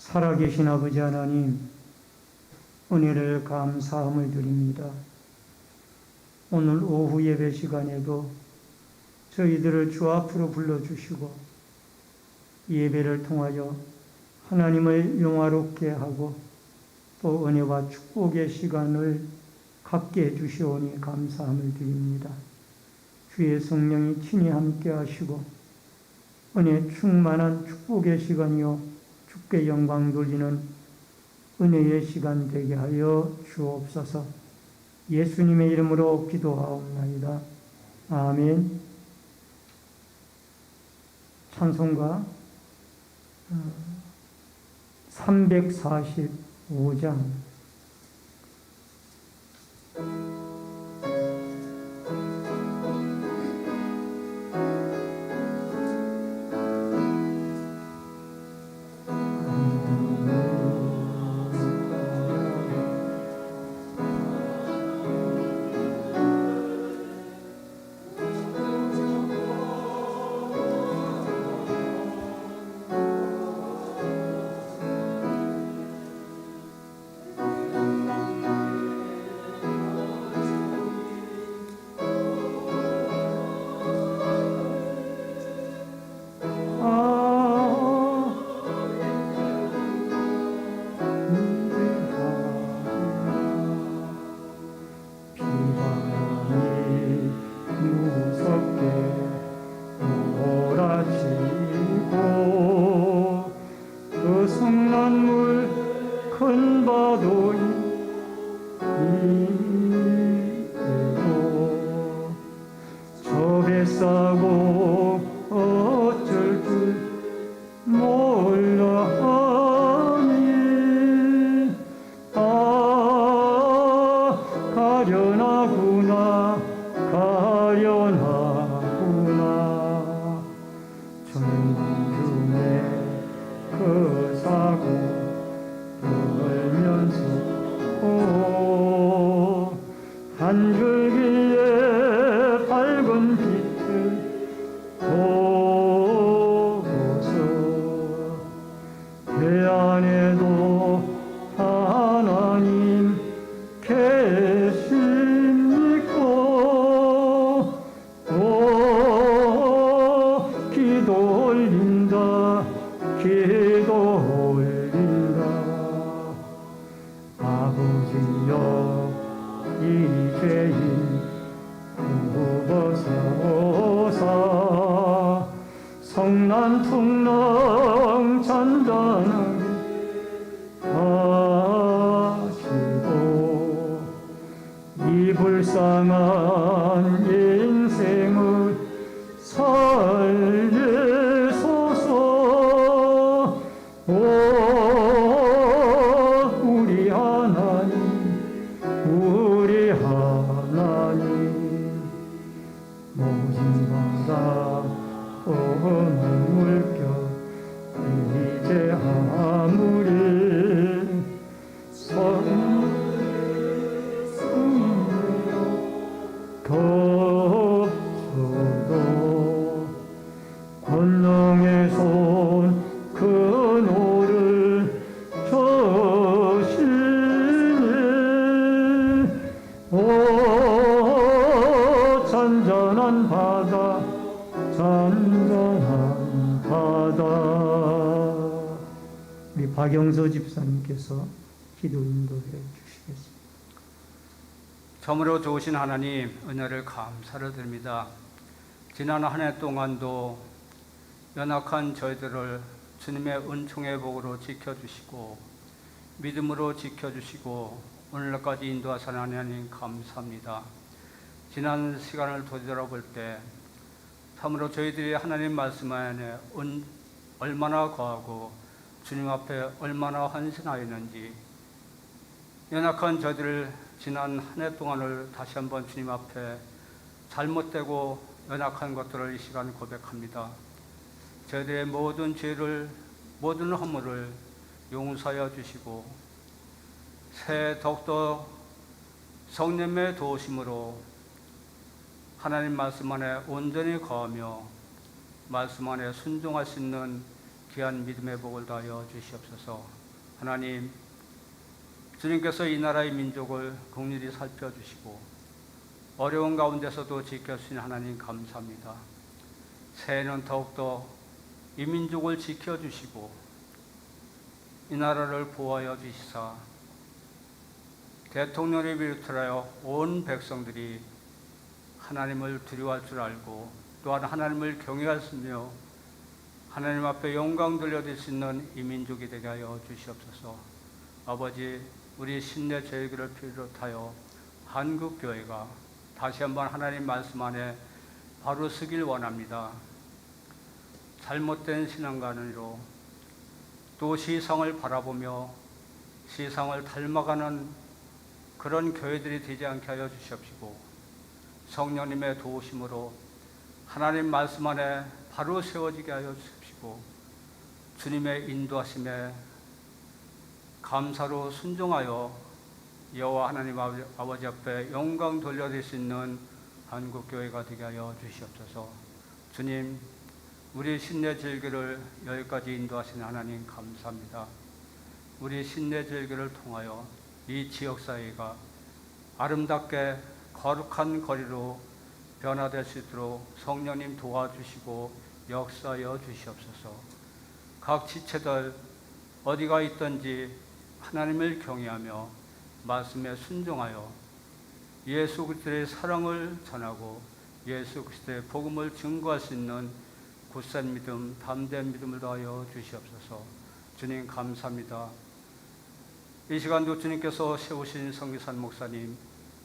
살아계신 아버지 하나님, 은혜를 감사함을 드립니다. 오늘 오후 예배 시간에도 저희들을 주 앞으로 불러주시고 예배를 통하여 하나님을 영화롭게 하고 또 은혜와 축복의 시간을 갖게 해주시오니 감사함을 드립니다. 주의 성령이 친히 함께 하시고 은혜 충만한 축복의 시간이요 주께 영광 돌리는 은혜의 시간 되게 하여 주옵소서. 예수님의 이름으로 기도하옵나이다. 아멘. 찬송가 345장 한 줄기의 밝은 빛을 보고서 배 안에도 하나님 계십니까? 기도 올린다 기도 올린다. 아버지여 이제인 구버사오사 성난통랑 잔잔하게 하시고 이 불쌍한 인생을 살리소서. 우리 하나님 우리 하나님 모진 바다 오는 물결 이제 아무리 덮쳐도 권능의 손 그노를 저시니 잔잔한 바다 잔잔한 바다. 우리 박영서 집사님께서 기도 인도해 주시겠습니다. 참으로 좋으신 하나님, 은혜를 감사를 드립니다. 지난 한 해 동안도 연약한 저희들을 주님의 은총의 복으로 지켜주시고 믿음으로 지켜주시고 오늘날까지 인도하신 하나님 감사합니다. 지난 시간을 되돌아볼 때 참으로 저희들이 하나님 말씀 안에 얼마나 거하고 주님 앞에 얼마나 헌신하였는지, 연약한 저희들을 지난 한 해 동안을 다시 한번 주님 앞에 잘못되고 연약한 것들을 이 시간 고백합니다. 저희들의 모든 죄를, 모든 허물을 용서하여 주시고 새해 더욱더 성령의 도우심으로 하나님 말씀 안에 온전히 거하며 말씀 안에 순종할 수 있는 귀한 믿음의 복을 다하여 주시옵소서. 하나님, 주님께서 이 나라의 민족을 긍휼히 살펴주시고 어려운 가운데서도 지켜주신 하나님 감사합니다. 새해는 더욱더 이 민족을 지켜주시고 이 나라를 보호하여 주시사 대통령을 비롯하여 온 백성들이 하나님을 두려워할 줄 알고 또한 하나님을 경외하시며 하나님 앞에 영광 돌려드릴 수 있는 이 민족이 되게 하여 주시옵소서. 아버지, 우리 신내 제일교를 비롯하여 한국교회가 다시 한번 하나님 말씀 안에 바로 서길 원합니다. 잘못된 신앙관으로 또 세상을 바라보며 세상을 닮아가는 그런 교회들이 되지 않게 하여 주시옵시고 성령님의 도우심으로 하나님 말씀 안에 바로 세워지게 하여 주십시고 주님의 인도하심에 감사로 순종하여 여호와 하나님 아버지 앞에 영광 돌려드릴 수 있는 한국교회가 되게 하여 주시옵소서. 주님, 우리 신내 절기를 여기까지 인도하신 하나님 감사합니다. 우리 신내 절기를 통하여 이 지역사회가 아름답게 거룩한 거리로 변화될 수 있도록 성령님 도와주시고 역사하여 주시옵소서. 각 지체들 어디가 있든지 하나님을 경외하며 말씀에 순종하여 예수 그리스도의 사랑을 전하고 예수 그리스도의 복음을 증거할 수 있는 굳센 믿음, 담대한 믿음을 더하여 주시옵소서. 주님 감사합니다. 이 시간도 주님께서 세우신 성기산 목사님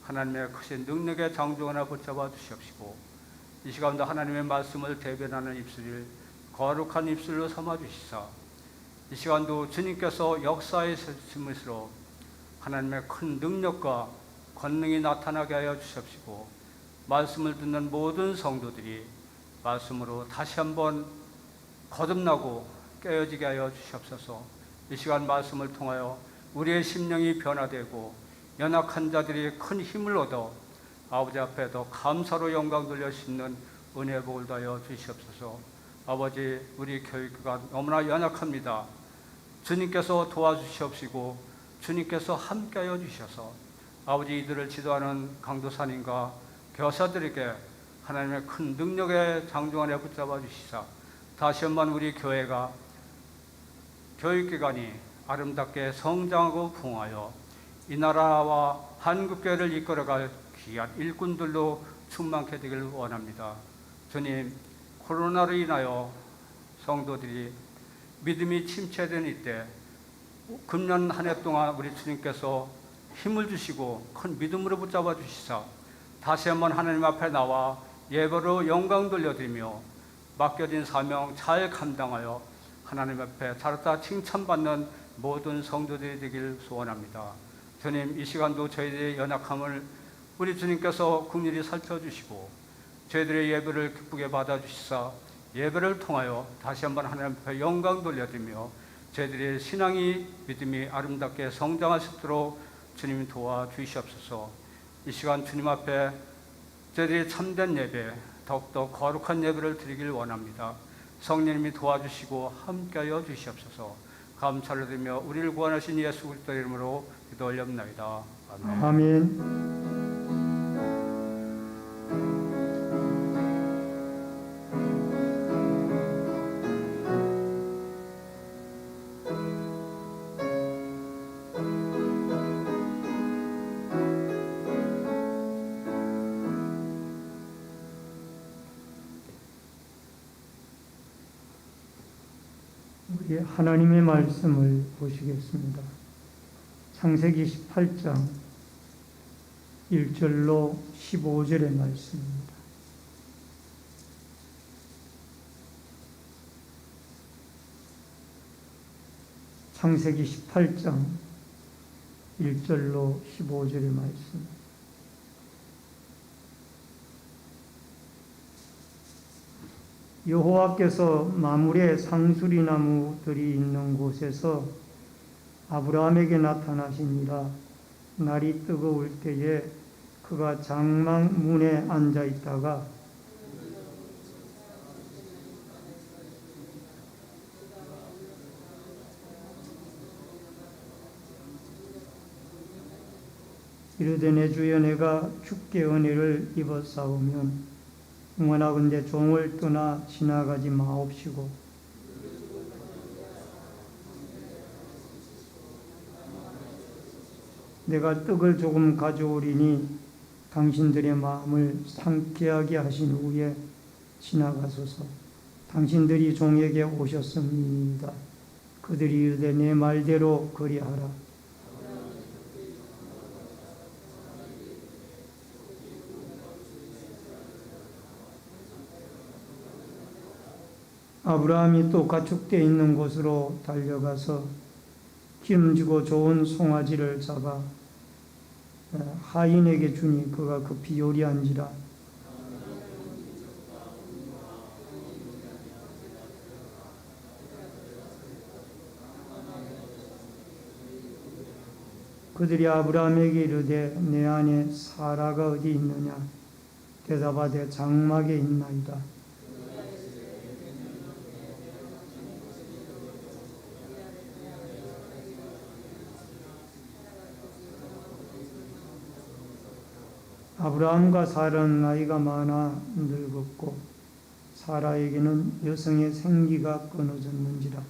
하나님의 크신 능력의 장중 하나 붙잡아 주시옵시고 이 시간도 하나님의 말씀을 대변하는 입술을 거룩한 입술로 삼아 주시사 이 시간도 주님께서 역사의 심으시로 하나님의 큰 능력과 권능이 나타나게 하여 주시옵시고 말씀을 듣는 모든 성도들이 말씀으로 다시 한번 거듭나고 깨어지게 하여 주시옵소서. 이 시간 말씀을 통하여 우리의 심령이 변화되고 연약한 자들이 큰 힘을 얻어 아버지 앞에 더 감사로 영광 돌려 싣는 은혜의 복을 다하여 주시옵소서. 아버지, 우리 교육가 너무나 연약합니다. 주님께서 도와주시옵시고 주님께서 함께하여 주셔서 아버지 이들을 지도하는 강도사님과 교사들에게 하나님의 큰 능력의 장중 안에 붙잡아 주시사 다시 한번 우리 교회가 교육기관이 아름답게 성장하고 부흥하여 이 나라와 한국교회를 이끌어갈 귀한 일꾼들로 충만케 되기를 원합니다. 주님, 코로나로 인하여 성도들이 믿음이 침체된 이때 금년 한 해 동안 우리 주님께서 힘을 주시고 큰 믿음으로 붙잡아 주시사 다시 한번 하나님 앞에 나와 예배로 영광 돌려드리며 맡겨진 사명 잘 감당하여 하나님 앞에 잘했다 칭찬받는 모든 성도들이 되길 소원합니다. 주님, 이 시간도 저희들의 연약함을 우리 주님께서 긍휼히 살펴주시고 저희들의 예배를 기쁘게 받아주시사 예배를 통하여 다시 한번 하나님 앞에 영광 돌려드리며 저희들의 신앙이 믿음이 아름답게 성장할 수 있도록 주님이 도와주시옵소서. 이 시간 주님 앞에 저희들이 참된 예배, 더욱더 거룩한 예배를 드리길 원합니다. 성령님이 도와주시고 함께하여 주시옵소서. 감사를 드리며 우리를 구원하신 예수 그리스도 이름으로 기도 올려옵나이다. 아멘. 아멘. 우리 하나님의 말씀을 보시겠습니다. 창세기 18장 1절로 15절의 말씀입니다. 창세기 18장 1절로 15절의 말씀. 여호와께서 마물의 상수리 나무들이 있는 곳에서 아브라함에게 나타나시니라. 날이 뜨거울 때에 그가 장막 문에 앉아 있다가 이르되 내 주여 내가 주께 은혜를 입었사오면 원하건대 종을 떠나 지나가지 마옵시고 내가 떡을 조금 가져오리니 당신들의 마음을 상쾌하게 하신 후에 지나가소서. 당신들이 종에게 오셨음이니이다. 그들이 이르되 내 말대로 그리하라. 아브라함이 또 가축대 있는 곳으로 달려가서 기름지고 좋은 송아지를 잡아 하인에게 주니 그가 급히 요리한지라. 그들이 아브라함에게 이르되 내 안에 사라가 어디 있느냐? 대답하되 장막에 있나이다. 아브라함과 사라는 나이가 많아 늙었고 사라에게는 여성의 생기가 끊어졌는지라.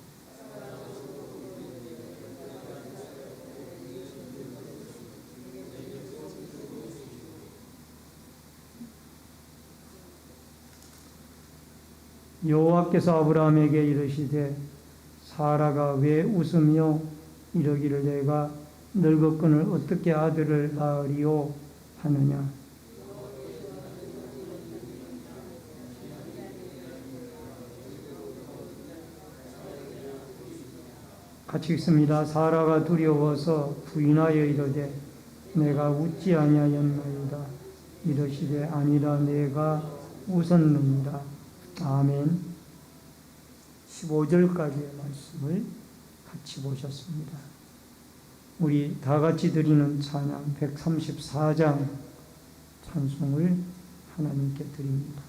여호와께서 아브라함에게 이르시되 사라가 왜 웃으며 이러기를 내가 늙었거늘 어떻게 아들을 낳으리오 하느냐. 같이 읽습니다. 사라가 두려워서 부인하여 이르되 내가 웃지 아니하였나이다. 이르시되 아니라 내가 웃었느니라. 아멘. 15절까지의 말씀을 같이 보셨습니다. 우리 다 같이 드리는 찬양 134장 찬송을 하나님께 드립니다.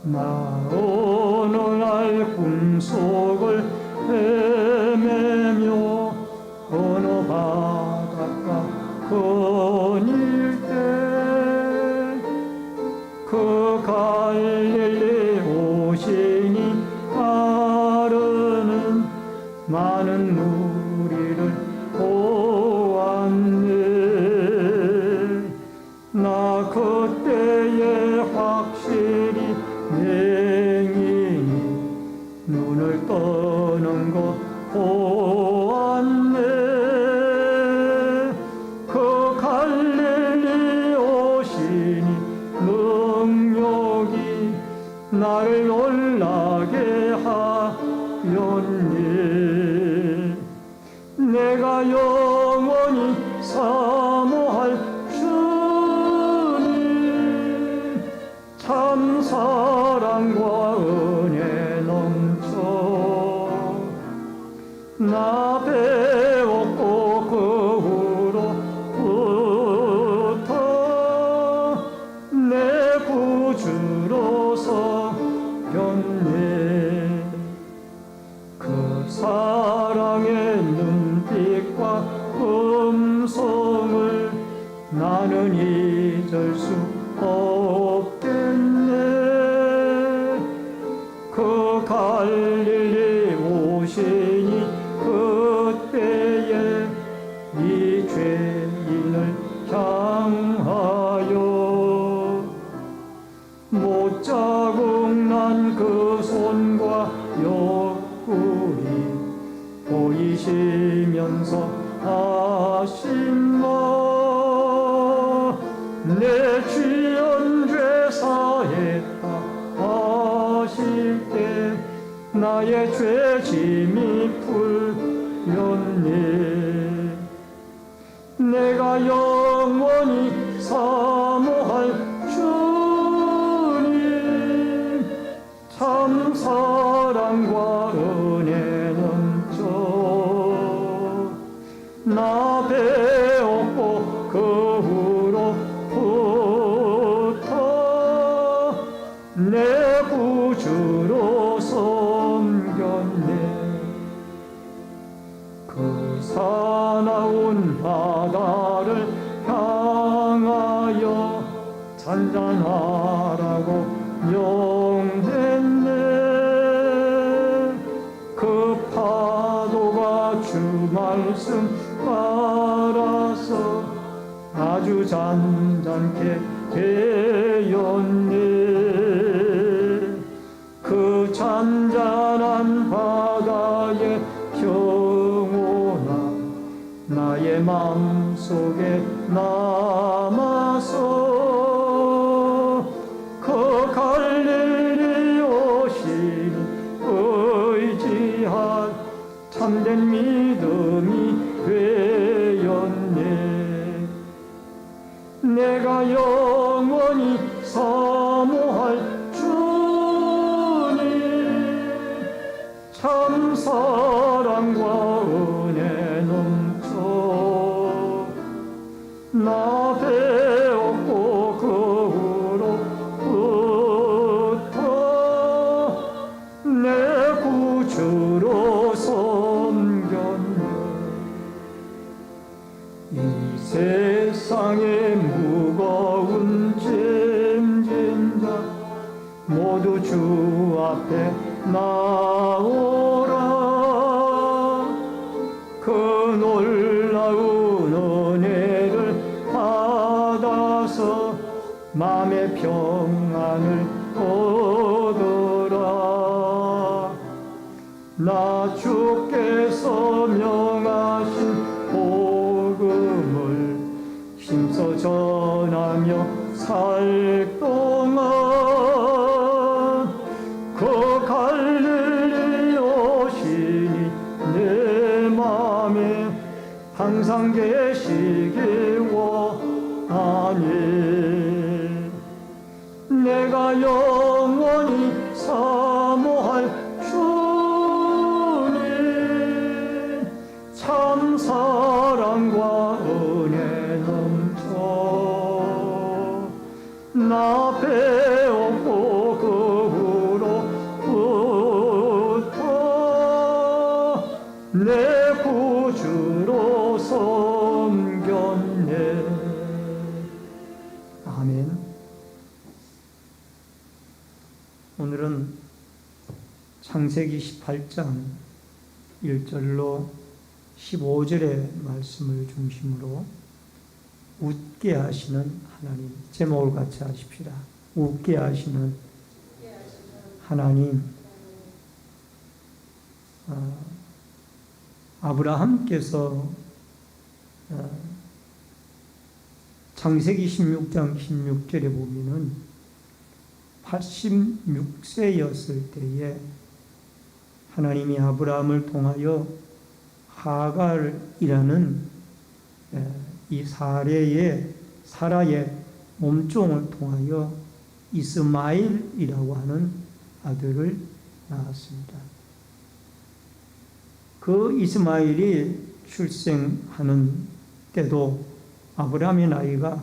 나 어느 날 꿈속을 헤매며 어느 바닷가 거닐 때 그 갈릴리 오시니 따르는 많은 무리를 보았네. 나 그때에 확실히 맹인이 눈을 떠는 것 보았네. 그 갈릴리 오시니 능력이 나를 놀라게 하였네. 내가 영원히 사모할 주님 참 사랑과 은혜 넘쳐 나 배웠고 그 후로부터 내 구주로서 변해. 그 사랑의 눈빛과 음성을 나는 잊을 수 없겠네. 그 갈릴리 오시니 그때에 이 죄인을 향하여 못자국 난 그 손과 옆구리 보이시면서 하신 말 내 지은 죄 사했다 하실 때 나의 죄짐이 풀렸네. 내가 영원히 사모할 주님 참 사랑과 은혜 넘쳐 나 배웠고 그 후로부터 사나운 바다를 향하여 잔잔하라고 명했네. 그 파도가 주 말씀 따라서 아주 잔잔케 되었네. 그 잔잔한 바다의 평온아 나의 마음속에 남아서 그 갈릴리 오신 의지한 참된 믿음이 되었네. 내가 영원히 사모할 참 사랑과 은혜 넘쳐 나 배웠고 그 후로부터 내 구주로 섬겼네. 이 세상의 무거운 짐진 자 모두 주 앞에 나오라. 그 놀라운 은혜를 받아서 마음의 평안을 얻어라. 나 주께서 명하신 복음을 힘써 전하며 살 동안 그 갈릴리 오시니 내 맘에 항상 계시기 원하네. 내가 영원히 사모할 주님 참 사랑과 은혜 넘쳐 나 배웠고 그 내 구주로 섬겼네. 아멘. 오늘은 창세기 18장 1절로 15절의 말씀을 중심으로 웃게 하시는 하나님, 제목을 같이 하십시다. 웃게 하시는 하나님. 아브라함께서 창세기 16장 16절에 보면은 86세였을 때에 하나님이 아브라함을 통하여 하갈이라는 이 사라의 몸종을 통하여 이스마엘이라고 하는 아들을 낳았습니다. 그 이스마엘이 출생하는 때도 아브라함의 나이가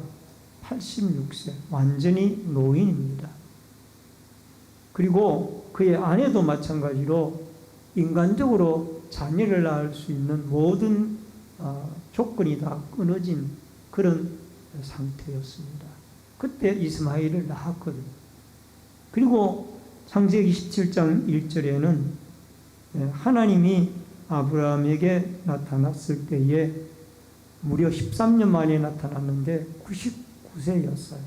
86세, 완전히 노인입니다. 그리고 그의 아내도 마찬가지로 인간적으로 자녀를 낳을 수 있는 모든 조건이 다 끊어진 그런 상태였습니다. 그때 이스마엘을 낳았거든요. 그리고 창세기 27장 1절에는 하나님이 아브라함에게 나타났을 때에 무려 13년 만에 나타났는데 99세였어요.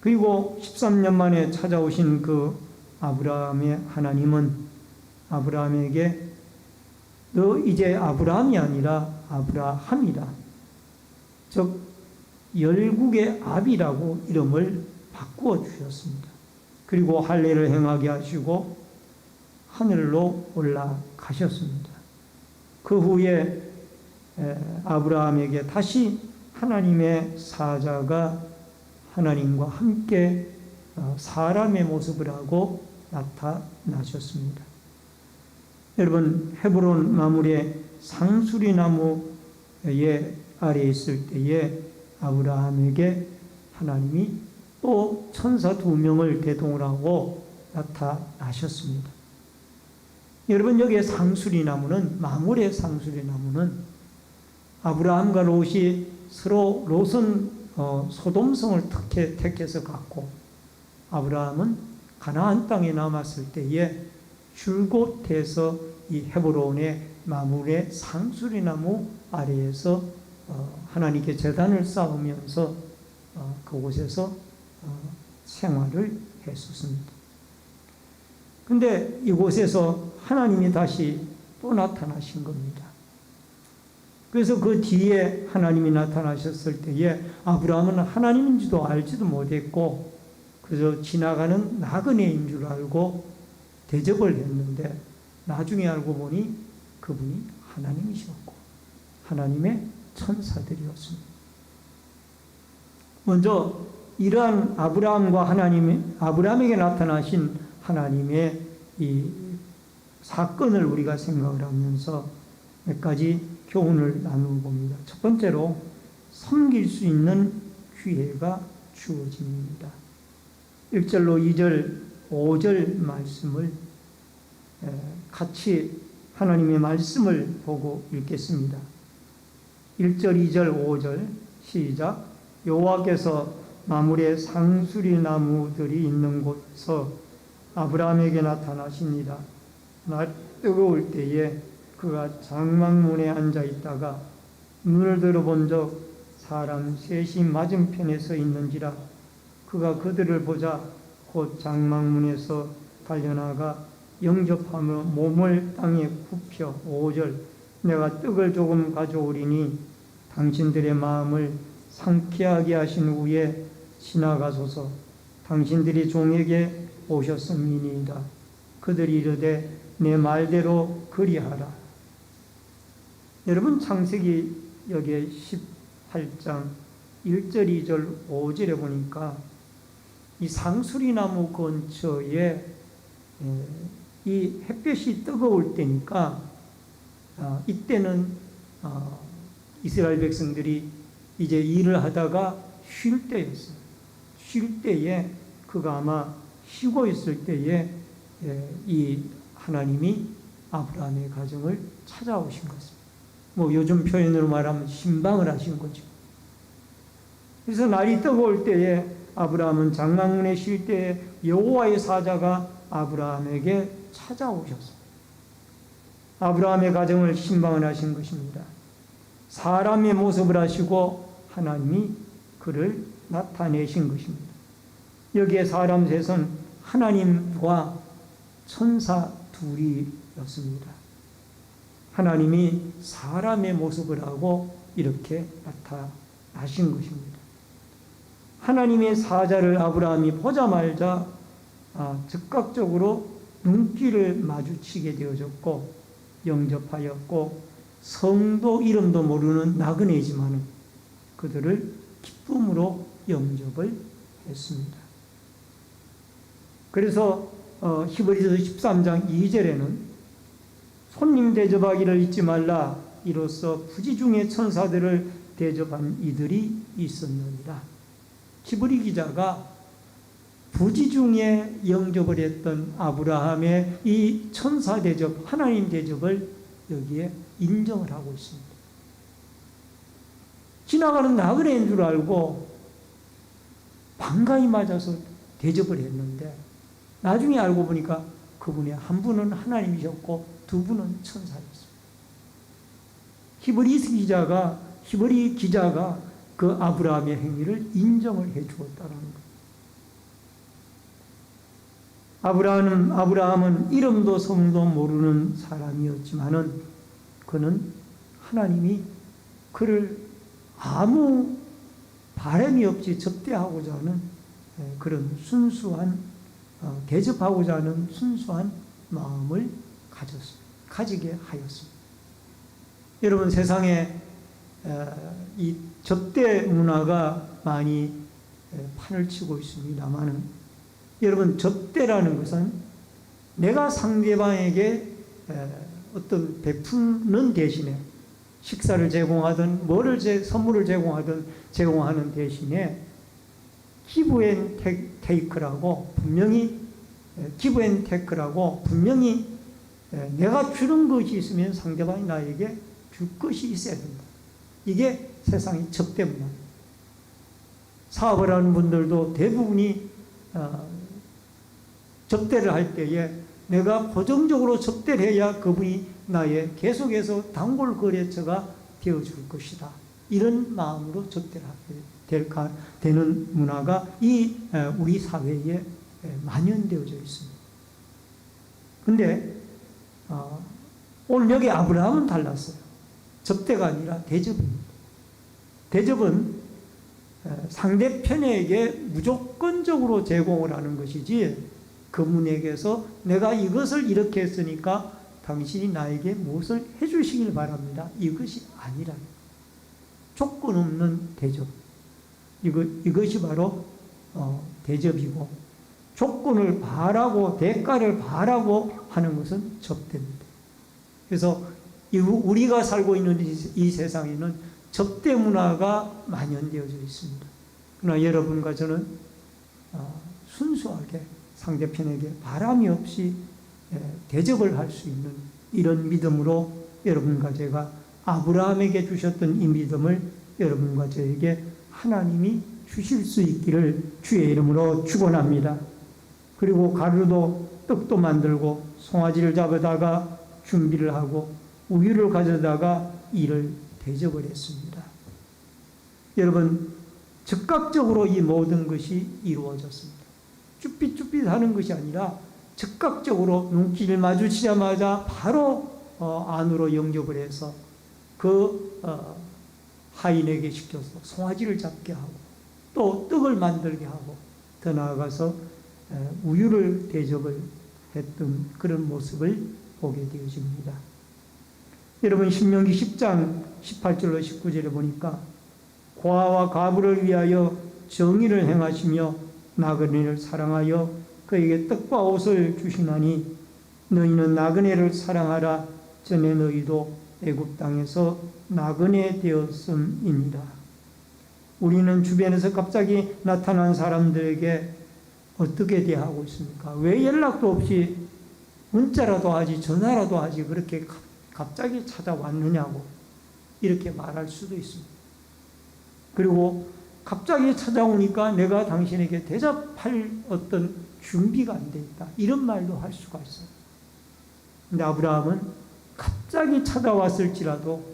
그리고 13년 만에 찾아오신 그 아브라함의 하나님은 아브라함에게 너 이제 아브라함이 아니라 아브라함이라, 즉 열국의 아비라고 이름을 바꾸어 주셨습니다. 그리고 할례를 행하게 하시고 하늘로 올라가셨습니다. 그 후에 아브라함에게 다시 하나님의 사자가 하나님과 함께 사람의 모습을 하고 나타나셨습니다. 여러분, 헤브론 마물의 상수리 나무의 아래에 있을 때에 아브라함에게 하나님이 또 천사 2명을 대동을 하고 나타나셨습니다. 여러분, 여기에 상수리나무는, 마물의 상수리나무는 아브라함과 롯이 서로, 롯은 소돔성을 택해서 갔고, 아브라함은 가나안 땅에 남았을 때에 줄곧 해서 이 헤브론의 마물의 상수리나무 아래에서 하나님께 제단을 쌓으면서 그곳에서 생활을 했었습니다. 근데 이곳에서 하나님이 다시 또 나타나신 겁니다. 그래서 그 뒤에 하나님이 나타나셨을 때에 아브라함은 하나님인지도 알지도 못했고, 그래서 지나가는 나그네인 줄 알고 대접을 했는데, 나중에 알고 보니 그분이 하나님이셨고 하나님의 천사들이었습니다. 먼저 이러한 아브라함에게 나타나신 하나님의 이 사건을 우리가 생각을 하면서 몇 가지 교훈을 나누어 봅니다. 첫 번째로, 섬길 수 있는 기회가 주어집니다. 1절로 2절, 5절 말씀을 같이 하나님의 말씀을 보고 읽겠습니다. 1절, 2절, 5절 시작. 여호와께서 마물의 상수리 나무들이 있는 곳에서 아브라함에게 나타나시니라. 날 뜨거울 때에 그가 장막문에 앉아 있다가 눈을 들어본 적 사람 셋이 맞은편에 서 있는지라. 그가 그들을 보자 곧 장막문에서 달려나가 영접하며 몸을 땅에 굽혀 5절 내가 떡을 조금 가져오리니 당신들의 마음을 상쾌하게 하신 후에 지나가소서. 당신들이 종에게 오셨음이니이다. 그들이 이르되 내 말대로 그리하라. 여러분, 창세기 여기에 18장 1절, 2절, 5절에 보니까 이 상수리나무 근처에 이 햇볕이 뜨거울 때니까 이때는 이스라엘 백성들이 이제 일을 하다가 쉴 때였어요. 쉴 때에 그가 아마 쉬고 있을 때에 이 하나님이 아브라함의 가정을 찾아오신 것입니다. 뭐 요즘 표현으로 말하면 신방을 하신 거죠. 그래서 날이 뜨거울 때에 아브라함은 장막문에 쉴 때에 여호와의 사자가 아브라함에게 찾아오셨습니다. 아브라함의 가정을 신방을 하신 것입니다. 사람의 모습을 하시고 하나님이 그를 나타내신 것입니다. 여기에 사람 셋은 하나님과 천사 둘이었습니다. 하나님이 사람의 모습을 하고 이렇게 나타나신 것입니다. 하나님의 사자를 아브라함이 보자마자 즉각적으로 눈길을 마주치게 되어졌고 영접하였고, 성도 이름도 모르는 나그네이지만 그들을 기쁨으로 영접을 했습니다. 그래서 히브리서 13장 2절에는 손님 대접하기를 잊지 말라. 이로써 부지 중의 천사들을 대접한 이들이 있었느니라. 히브리 기자가 부지 중에 영접을 했던 아브라함의 이 천사 대접, 하나님 대접을 여기에 인정을 하고 있습니다. 지나가는 나그네인 줄 알고 반가이 맞아서 대접을 했는데 나중에 알고 보니까 그분의 한 분은 하나님이셨고 두 분은 천사였습니다. 히브리 기자가 그 아브라함의 행위를 인정을 해 주었다는 것. 아브라함은 이름도 성도 모르는 사람이었지만은 그는 하나님이 그를 아무 바람이 없이 접대하고자 하는 그런 순수한 대접하고자 하는 순수한 마음을 가지게 하였습니다. 여러분, 세상에 이 접대 문화가 많이 판을 치고 있습니다만은, 여러분, 접대라는 것은 내가 상대방에게 어떤 베푸는 대신에 식사를 제공하든 선물을 제공하는 대신에 기브 앤 테이크라고 분명히 내가 주는 것이 있으면 상대방이 나에게 줄 것이 있어야 된다. 이게 세상의 접대 문화입니다. 사업을 하는 분들도 대부분이 접대를 할 때에 내가 고정적으로 접대를 해야 그분이 나의 계속해서 단골 거래처가 되어줄 것이다. 이런 마음으로 접대를 하게 되는 문화가 우리 사회에 만연되어져 있습니다. 근데 오늘 여기 아브라함은 달랐어요. 접대가 아니라 대접입니다. 대접은 상대편에게 무조건적으로 제공을 하는 것이지 그분에게서 내가 이것을 이렇게 했으니까 당신이 나에게 무엇을 해주시길 바랍니다. 이것이 아니라 조건 없는 대접. 이것이 바로 대접이고 조건을 바라고 대가를 바라고 하는 것은 접대입니다. 그래서 우리가 살고 있는 이 세상에는 접대 문화가 만연되어져 있습니다. 그러나 여러분과 저는 순수하게 상대편에게 바람이 없이 대접을 할 수 있는 이런 믿음으로 여러분과 제가 아브라함에게 주셨던 이 믿음을 여러분과 저에게 하나님이 주실 수 있기를 주의 이름으로 축원합니다. 그리고 가루도 떡도 만들고 송아지를 잡아다가 준비를 하고 우유를 가져다가 이를 대접을 했습니다. 여러분, 즉각적으로 이 모든 것이 이루어졌습니다. 쭈삣쭈삣 하는 것이 아니라 즉각적으로 눈길을 마주치자마자 바로 안으로 영접을 해서 그 하인에게 시켜서 송아지를 잡게 하고 또 떡을 만들게 하고 더 나아가서 우유를 대접을 했던 그런 모습을 보게 되어집니다. 여러분, 신명기 10장 18절로 19절에 보니까 고아와 과부를 위하여 정의를 행하시며 나그네를 사랑하여 그에게 떡과 옷을 주시나니 너희는 나그네를 사랑하라. 전에 너희도 애굽 땅에서 나그네 되었음이니라. 우리는 주변에서 갑자기 나타난 사람들에게 어떻게 대하고 있습니까? 왜 연락도 없이 문자라도 하지 전화라도 하지 그렇게 갑자기 찾아왔느냐고 이렇게 말할 수도 있습니다. 그리고 갑자기 찾아오니까 내가 당신에게 대접할 어떤 준비가 안 돼 있다. 이런 말도 할 수가 있어요. 근데 아브라함은 갑자기 찾아왔을지라도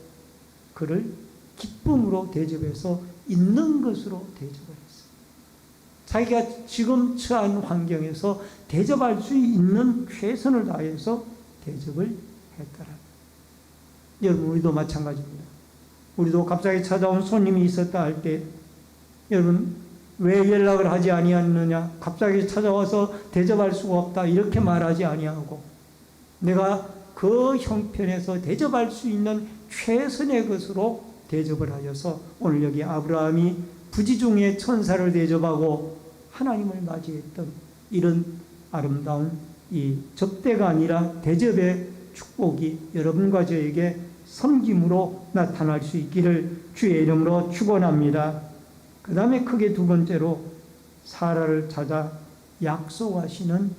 그를 기쁨으로 대접해서 있는 것으로 대접을 했어요. 자기가 지금 처한 환경에서 대접할 수 있는 최선을 다해서 대접을 했더라. 여러분, 우리도 마찬가지입니다. 우리도 갑자기 찾아온 손님이 있었다 할 때 여러분, 왜 연락을 하지 아니하느냐? 갑자기 찾아와서 대접할 수가 없다 이렇게 말하지 아니하고 내가 그 형편에서 대접할 수 있는 최선의 것으로 대접을 하여서 오늘 여기 아브라함이 부지 중에 천사를 대접하고 하나님을 맞이했던 이런 아름다운 이 접대가 아니라 대접의 축복이 여러분과 저에게 섬김으로 나타날 수 있기를 주의 이름으로 축원합니다. 그 다음에 크게 두 번째로 사라를 찾아 약속하시는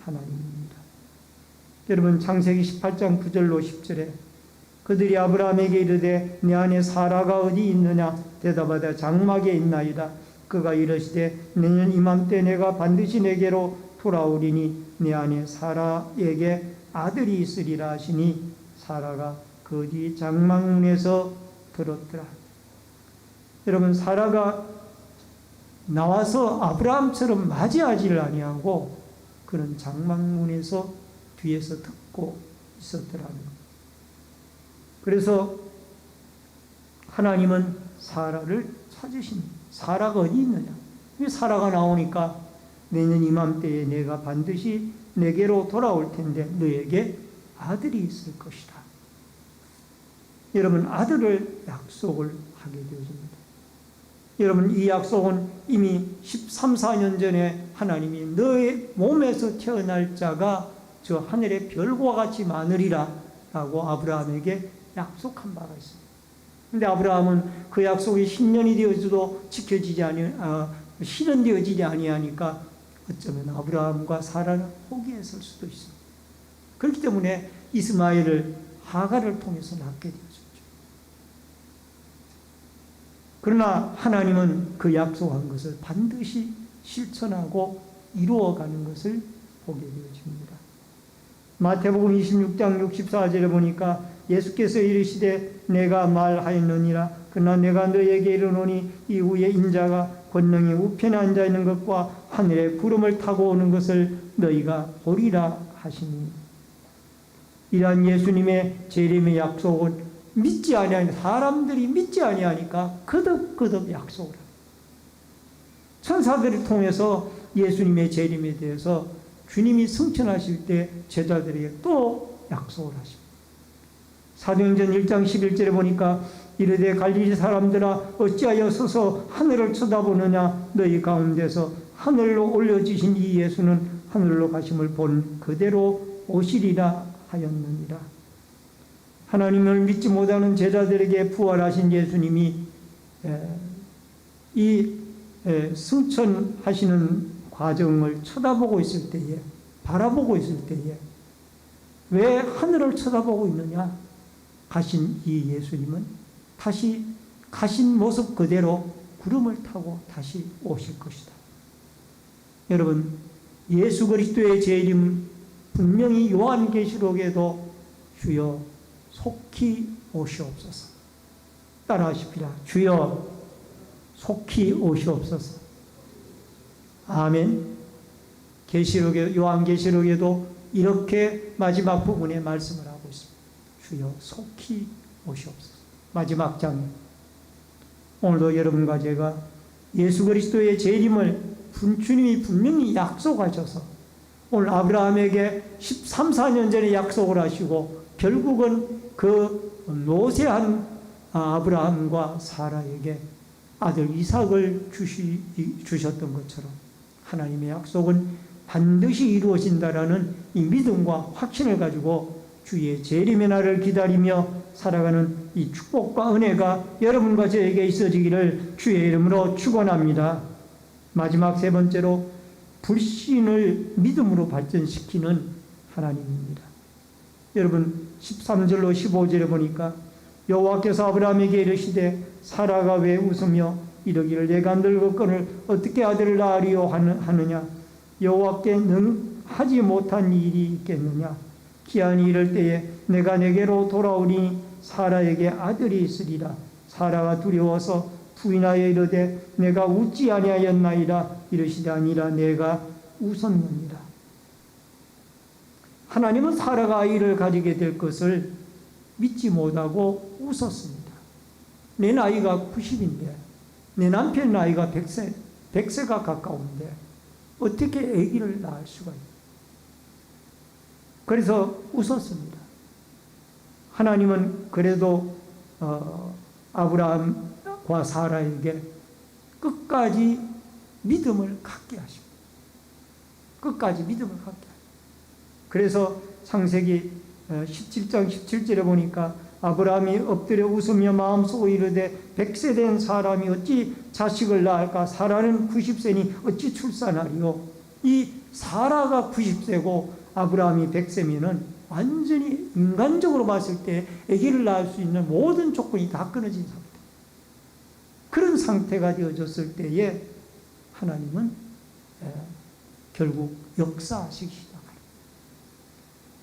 하나님입니다. 여러분, 창세기 18장 9절로 10절에 그들이 아브라함에게 이르되 내 안에 사라가 어디 있느냐? 대답하되 장막에 있나이다. 그가 이르시되 내년 이맘때 내가 반드시 내게로 돌아오리니 내 안에 사라에게 아들이 있으리라 하시니 사라가 그 뒤 장막문에서 들었더라. 여러분, 사라가 나와서 아브라함처럼 맞이하지를 아니하고 그는 장막문에서 뒤에서 듣고 있었더라는 겁니다. 그래서 하나님은 사라를 찾으십니다. 사라가 어디 있느냐? 사라가 나오니까 내년 이맘때에 내가 반드시 내게로 돌아올 텐데 너에게 아들이 있을 것이다. 여러분, 아들을 약속을 하게 되어집니다. 여러분, 이 약속은 이미 13, 14년 전에 하나님이 너의 몸에서 태어날 자가 저 하늘의 별과 같이 많으리라 라고 아브라함에게 약속한 바가 있습니다. 그런데 아브라함은 그 약속이 10년이 되어져도 실현되어지지 아니하니까 어쩌면 아브라함과 사라는 포기했을 수도 있습니다. 그렇기 때문에 이스마엘을 하갈을 통해서 낳게 되었습니다. 그러나 하나님은 그 약속한 것을 반드시 실천하고 이루어가는 것을 보게 되어집니다. 마태복음 26장 64절에 보니까 예수께서 이르시되 내가 말하였느니라. 그러나 내가 너에게 이르노니 이후에 인자가 권능이 우편에 앉아 있는 것과 하늘의 구름을 타고 오는 것을 너희가 보리라 하시니. 이러한 예수님의 재림의 약속은 믿지 아니하니 사람들이 믿지 아니하니까 거듭거듭 약속을 합니다. 천사들을 통해서 예수님의 재림에 대해서 주님이 승천하실 때 제자들에게 또 약속을 하십니다. 사도행전 1장 11절에 보니까 이르되 갈릴리 사람들아 어찌하여 서서 하늘을 쳐다보느냐. 너희 가운데서 하늘로 올려지신 이 예수는 하늘로 가심을 본 그대로 오시리라 하였느니라. 하나님을 믿지 못하는 제자들에게 부활하신 예수님이 이 승천하시는 과정을 쳐다보고 있을 때에, 바라보고 있을 때에 왜 하늘을 쳐다보고 있느냐? 가신 이 예수님은 다시 가신 모습 그대로 구름을 타고 다시 오실 것이다. 여러분, 예수 그리스도의 재림 분명히 요한계시록에도 주여 속히 오시옵소서. 따라하십시다. 주여 속히 오시옵소서. 아멘. 계시록에, 요한계시록에도 이렇게 마지막 부분에 말씀을 하고 있습니다. 주여 속히 오시옵소서. 마지막 장에 오늘도 여러분과 제가 예수 그리스도의 재림을 주님이 분명히 약속하셔서 오늘 아브라함에게 13, 14년 전에 약속을 하시고 결국은 그 노쇠한 아브라함과 사라에게 아들 이삭을 주셨던 것처럼 하나님의 약속은 반드시 이루어진다라는 이 믿음과 확신을 가지고 주의 재림의 날을 기다리며 살아가는 이 축복과 은혜가 여러분과 저에게 있어지기를 주의 이름으로 축원합니다. 마지막 세 번째로 불신을 믿음으로 발전시키는 하나님입니다. 여러분 13절로 15절에 보니까 여호와께서 아브라함에게 이르시되 사라가 왜 웃으며 이르기를 내가 늙었거늘 어떻게 아들을 낳으리요 하느냐. 여호와께 능하지 못한 일이 있겠느냐. 기한이 이를 때에 내가 내게로 돌아오니 사라에게 아들이 있으리라. 사라가 두려워서 부인하여 이르되 내가 웃지 아니하였나이다. 이르시되 아니라 내가 웃었느니라. 하나님은 사라가 아이를 가지게 될 것을 믿지 못하고 웃었습니다. 내 나이가 90인데 내 남편 나이가 100세가 가까운데 어떻게 아기를 낳을 수가 있냐. 그래서 웃었습니다. 하나님은 그래도 아브라함과 사라에게 끝까지 믿음을 갖게 하십니다. 끝까지 믿음을 갖게 하십니다. 그래서 창세기 17장 17절에 보니까 아브라함이 엎드려 웃으며 마음속으로 이르되 100세 된 사람이 어찌 자식을 낳을까. 사라는 90세니 어찌 출산하리요. 이 사라가 90세고 아브라함이 100세면은 완전히 인간적으로 봤을 때 아기를 낳을 수 있는 모든 조건이 다 끊어진 상태. 그런 상태가 되어졌을 때에 하나님은 결국 역사하시기 시작합니다.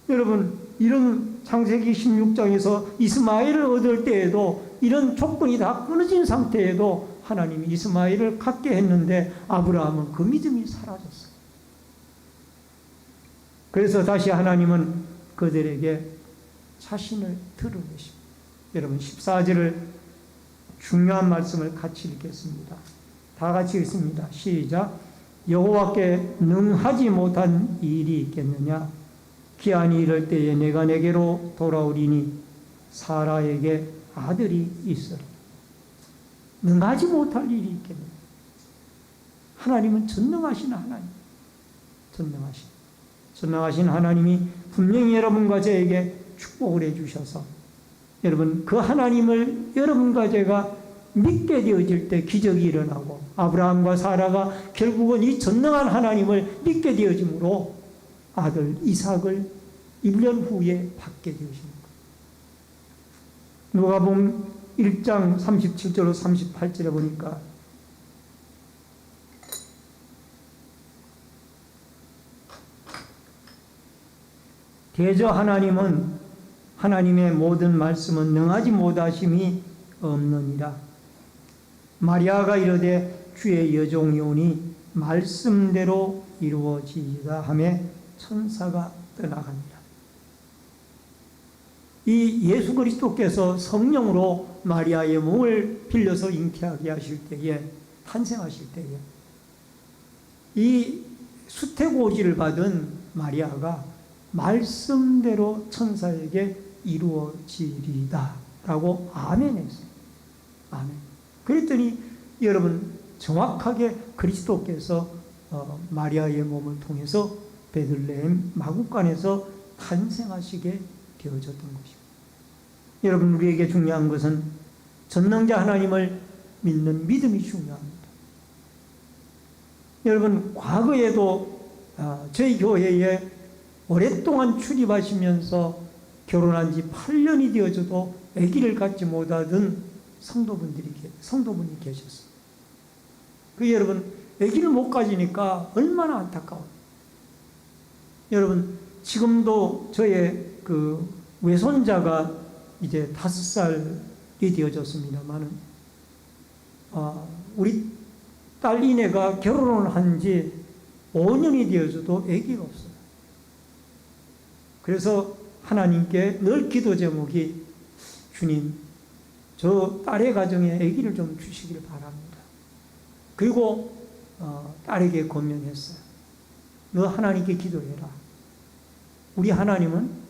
여러분, 이런 창세기 16장에서 이스마엘을 얻을 때에도 이런 조건이 다 끊어진 상태에도 하나님이 이스마엘을 갖게 했는데 아브라함은 그 믿음이 사라졌어요. 그래서 다시 하나님은 그들에게 자신을 드러내십니다. 여러분 14절을 중요한 말씀을 같이 읽겠습니다. 다 같이 읽습니다. 시작. 여호와께 능하지 못한 일이 있겠느냐. 기한이 이를 때에 내가 내게로 돌아오리니 사라에게 아들이 있으리. 능하지 못할 일이 있겠느냐. 하나님은 전능하신 하나님. 전능하신 하나님이 분명히 여러분과 저에게 축복을 해주셔서 여러분 그 하나님을 여러분과 제가 믿게 되어질 때 기적이 일어나고 아브라함과 사라가 결국은 이 전능한 하나님을 믿게 되어짐으로 아들 이삭을 1년 후에 받게 되시는 거예요. 누가복음 1장 37절로 38절에 보니까 대저 하나님은 하나님의 모든 말씀은 능하지 못하심이 없느니라. 마리아가 이르되 주의 여종이오니 말씀대로 이루어지이다 하며 천사가 떠나갑니다. 이 예수 그리스도께서 성령으로 마리아의 몸을 빌려서 잉태하게 하실 때에, 탄생하실 때에 이 수태고지를 받은 마리아가 말씀대로 천사에게 이루어지리다 라고 아멘 했어요. 아멘. 그랬더니 여러분 정확하게 그리스도께서 마리아의 몸을 통해서 베들레헴 마구간에서 탄생하시게 되어졌던 것입니다. 여러분, 우리에게 중요한 것은 전능자 하나님을 믿는 믿음이 중요합니다. 여러분, 과거에도 저희 교회에 오랫동안 출입하시면서 결혼한 지 8년이 되어져도 아기를 갖지 못하던 성도분이 계셨어요. 여러분, 아기를 못 가지니까 얼마나 안타까워요. 여러분, 지금도 저의 외손자가 이제 5살이 되어졌습니다만은, 우리 딸이네가 결혼을 한 지 5년이 되어져도 아기가 없어요. 그래서 하나님께 늘 기도 제목이, 주님, 저 딸의 가정에 아기를 좀 주시기를 바랍니다. 그리고 딸에게 권면했어요. 너 하나님께 기도해라. 우리 하나님은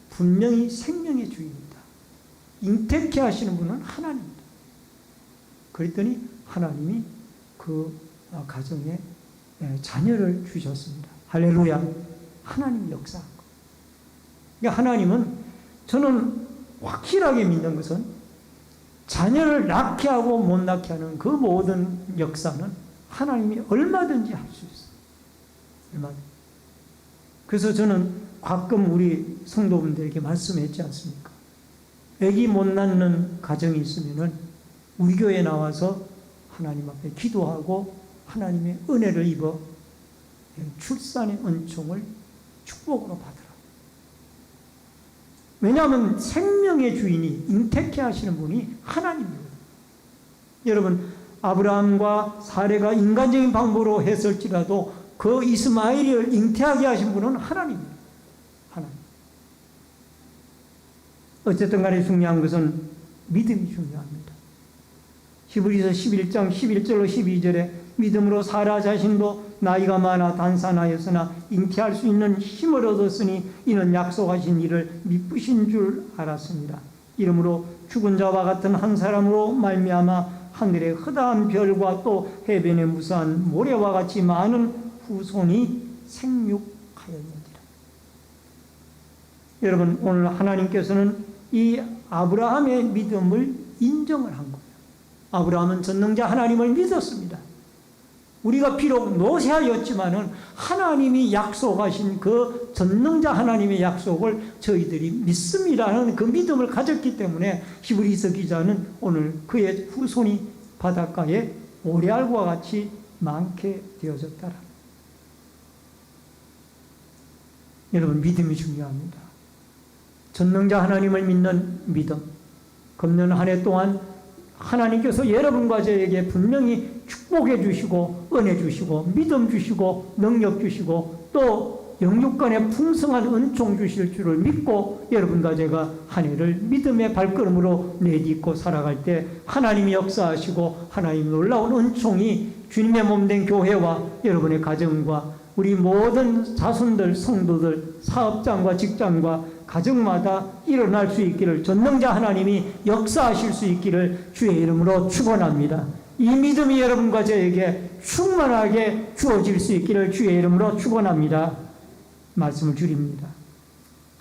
분명히 생명의 주인입니다. 잉태케 하시는 분은 하나님입니다. 그랬더니 하나님이 그 가정에 자녀를 주셨습니다. 할렐루야. 하나님 역사한 거. 그러니까 하나님은, 저는 확실하게 믿는 것은 자녀를 낳게 하고 못 낳게 하는 그 모든 역사는 하나님이 얼마든지 할 수 있어요. 얼마든지. 그래서 저는 가끔 우리 성도분들에게 말씀했지 않습니까? 아기 못 낳는 가정이 있으면은 우리 교회에 나와서 하나님 앞에 기도하고 하나님의 은혜를 입어 출산의 은총을 축복으로 받으라. 왜냐하면 생명의 주인이, 잉태케 하시는 분이 하나님입니다. 여러분, 아브라함과 사레가 인간적인 방법으로 했을지라도 그 이스마엘을 잉태하게 하신 분은 하나님입니다. 하나님. 어쨌든 간에 중요한 것은 믿음이 중요합니다. 히브리서 11장 11절로 12절에 믿음으로 사라 자신도 나이가 많아 단산하였으나 잉태할 수 있는 힘을 얻었으니 이는 약속하신 이를 미쁘신 줄 알았습니다. 이러므로 죽은 자와 같은 한 사람으로 말미암아 하늘의 허다한 별과 또 해변의 무수한 모래와 같이 많은 후손이 생육하였느니라. 여러분, 오늘 하나님께서는 이 아브라함의 믿음을 인정을 한 거예요. 아브라함은 전능자 하나님을 믿었습니다. 우리가 비록 노쇠하였지만은 하나님이 약속하신 그 전능자 하나님의 약속을 저희들이 믿습니다는 그 믿음을 가졌기 때문에 히브리서 기자는 오늘 그의 후손이 바닷가에 모래알과 같이 많게 되어졌더라. 여러분, 믿음이 중요합니다. 전능자 하나님을 믿는 믿음. 금년 한 해 동안 하나님께서 여러분과 저에게 분명히 축복해 주시고 은혜 주시고 믿음 주시고 능력 주시고 또 영육간에 풍성한 은총 주실 줄을 믿고 여러분과 제가 한 해를 믿음의 발걸음으로 내딛고 살아갈 때 하나님이 역사하시고 하나님 놀라운 은총이 주님의 몸된 교회와 여러분의 가정과 우리 모든 자손들, 성도들, 사업장과 직장과 가정마다 일어날 수 있기를, 전능자 하나님이 역사하실 수 있기를 주의 이름으로 축원합니다. 이 믿음이 여러분과 저에게 충만하게 주어질 수 있기를 주의 이름으로 축원합니다. 말씀을 드립니다.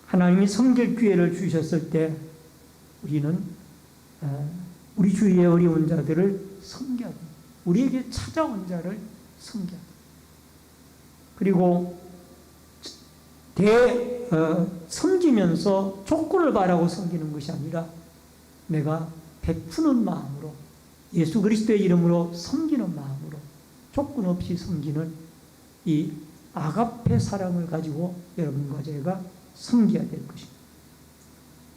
하나님이 섬길 기회를 주셨을 때 우리는 우리 주위의 어려운 자들을 섬겨야 됩니다. 우리에게 찾아온 자를 섬겨야 됩니다. 그리고 섬기면서 조건을 바라고 섬기는 것이 아니라 내가 베푸는 마음으로 예수 그리스도의 이름으로 섬기는 마음으로 조건 없이 섬기는 이 아가페 사랑을 가지고 여러분과 제가 섬겨야 될 것입니다.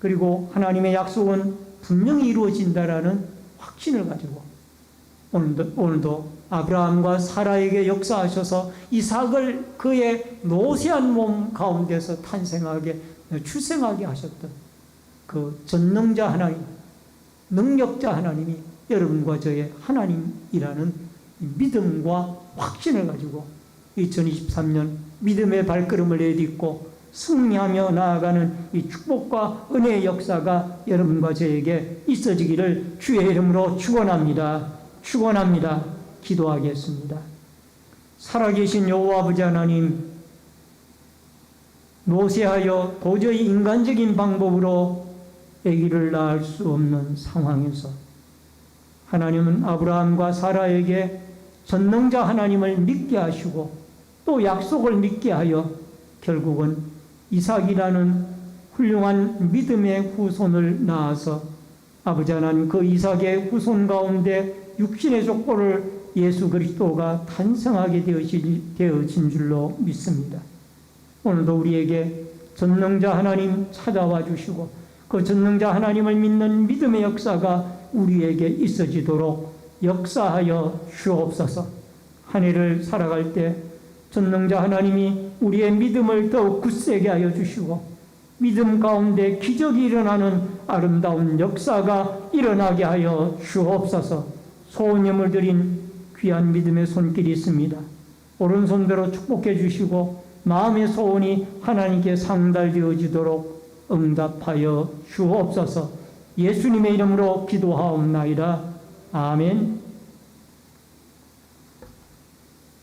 그리고 하나님의 약속은 분명히 이루어진다라는 확신을 가지고 오늘도 아브라함과 사라에게 역사하셔서 이삭을 그의 노쇠한 몸 가운데서 출생하게 하셨던 그 전능자 하나님, 능력자 하나님이 여러분과 저의 하나님이라는 믿음과 확신을 가지고 2023년 믿음의 발걸음을 내딛고 승리하며 나아가는 이 축복과 은혜의 역사가 여러분과 저에게 있어지기를 주의 이름으로 축원합니다. 기도하겠습니다. 살아계신 여호와 아버지 하나님, 노쇠하여 도저히 인간적인 방법으로 아기를 낳을 수 없는 상황에서 하나님은 아브라함과 사라에게 전능자 하나님을 믿게 하시고 또 약속을 믿게 하여 결국은 이삭이라는 훌륭한 믿음의 후손을 낳아서 아버지 하나님 그 이삭의 후손 가운데 육신의 족보를 예수 그리스도가 탄생하게 되어진 줄로 믿습니다. 오늘도 우리에게 전능자 하나님 찾아와 주시고 그 전능자 하나님을 믿는 믿음의 역사가 우리에게 있어지도록 역사하여 주옵소서. 한 해를 살아갈 때 전능자 하나님이 우리의 믿음을 더욱 굳세게 하여 주시고 믿음 가운데 기적이 일어나는 아름다운 역사가 일어나게 하여 주옵소서. 소원염을 드린 귀한 믿음의 손길이 있습니다. 오른손대로 축복해 주시고 마음의 소원이 하나님께 상달되어지도록 응답하여 주옵소서. 예수님의 이름으로 기도하옵나이다. 아멘.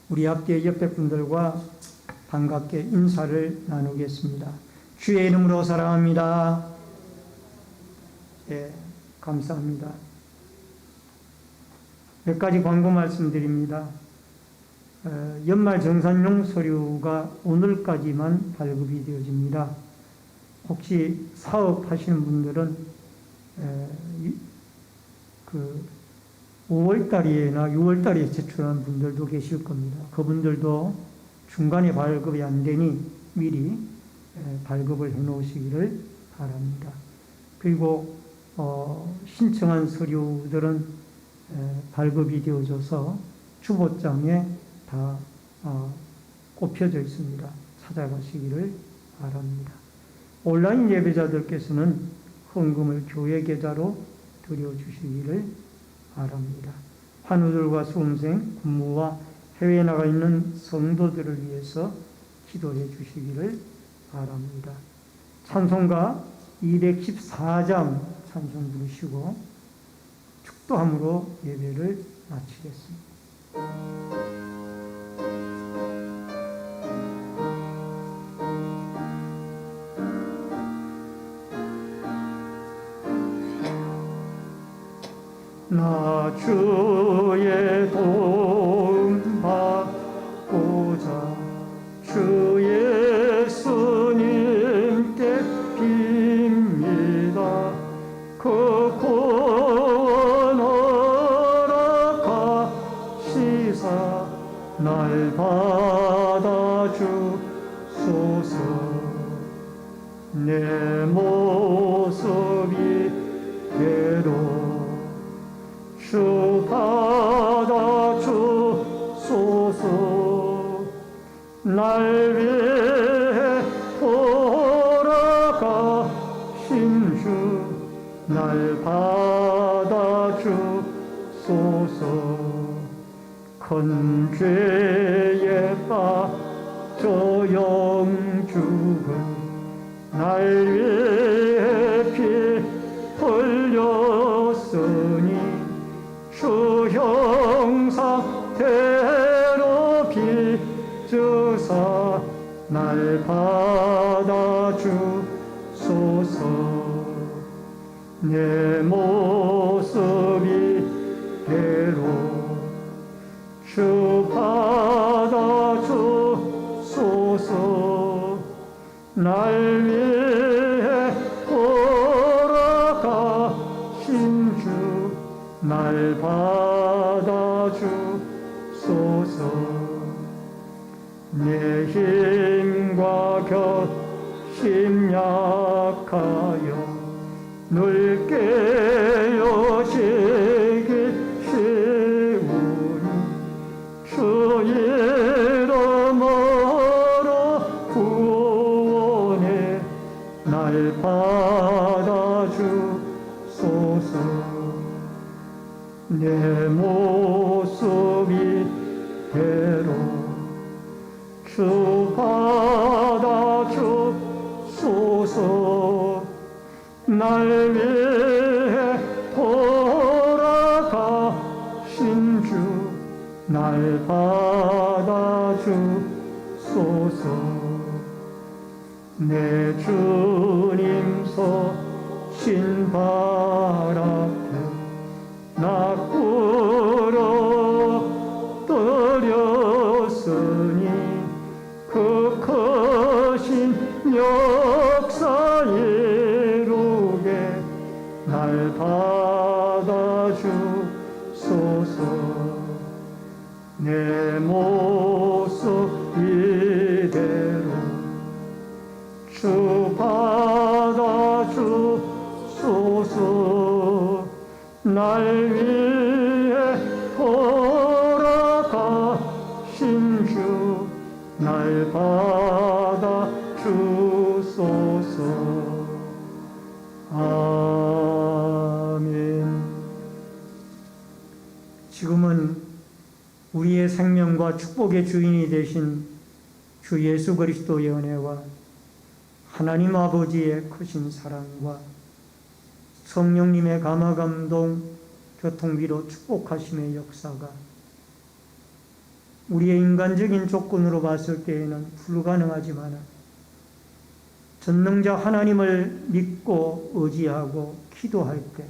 우리 앞뒤 옆에 분들과 반갑게 인사를 나누겠습니다. 주의 이름으로 사랑합니다. 예, 감사합니다. 몇 가지 광고 말씀드립니다. 연말 정산용 서류가 오늘까지만 발급이 되어집니다. 혹시 사업하시는 분들은 5월달이나 6월달에 제출한 분들도 계실 겁니다. 그분들도 중간에 발급이 안 되니 미리 발급을 해 놓으시기를 바랍니다. 그리고 신청한 서류들은 발급이 되어져서 주보장에 다 꼽혀져 있습니다. 찾아가시기를 바랍니다. 온라인 예배자들께서는 헌금을 교회 계좌로 드려주시기를 바랍니다. 환우들과 수험생, 군무와 해외에 나가 있는 성도들을 위해서 기도해 주시기를 바랍니다. 찬송가 214장 찬송 부르시고 축도함으로 예배를 마치겠습니다. 나 주의 도움 받고자 주 예수님께 빕니다. 그 구원 허락하시사 날 받아주소서. 내 모습이 괴로 주 받아주소서. 날 위해 돌아가신 주 날 받아주소서. 큰 죄에 빠져 영죽은 날 위해 피 흘렸으니 주 형상대로 빚으사 날 받아주소서. 내 모습이 괴로 주 받아주소서. 늘 깨어 세계 세우니 주 이름 얻어 구원의 날 받아주소서. 내 모습이 대로 주 받아주소서. 날 위해 돌아가신 주 날 받아주소서. 내 주님 서신 발 앞에 나 꿇어뜨렸으니 그 크신 역사 이루게 날 받아주소서. 내 모습 이대로 주 받아주소서. 날 위해 돌아가신 주 날 받아주소서. 아멘. 지금은 우리의 생명과 축복의 주인이 되신 주 예수 그리스도의 은혜와 하나님 아버지의 크신 사랑과 성령님의 감화감동 교통비로 축복하심의 역사가 우리의 인간적인 조건으로 봤을 때에는 불가능하지만 전능자 하나님을 믿고 의지하고 기도할 때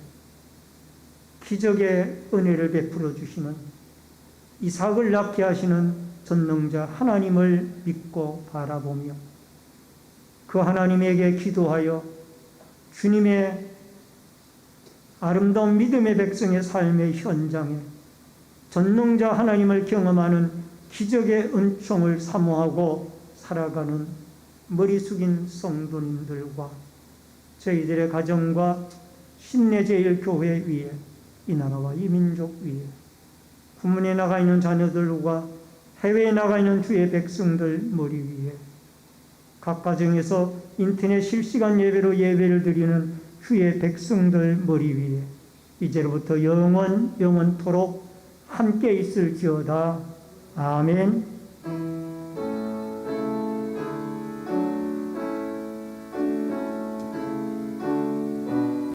기적의 은혜를 베풀어 주시는 이삭을 낳게 하시는 전능자 하나님을 믿고 바라보며 그 하나님에게 기도하여 주님의 아름다운 믿음의 백성의 삶의 현장에 전능자 하나님을 경험하는 기적의 은총을 사모하고 살아가는 머리 숙인 성도님들과 저희들의 가정과 신내제일교회 위에 이 나라와 이 민족 위에 구문에 나가 있는 자녀들과 해외에 나가 있는 주의 백성들 머리 위에 각 가정에서 인터넷 실시간 예배로 예배를 드리는 주의 백성들 머리 위에 이제로부터 영원토록 함께 있을지어다. 아멘.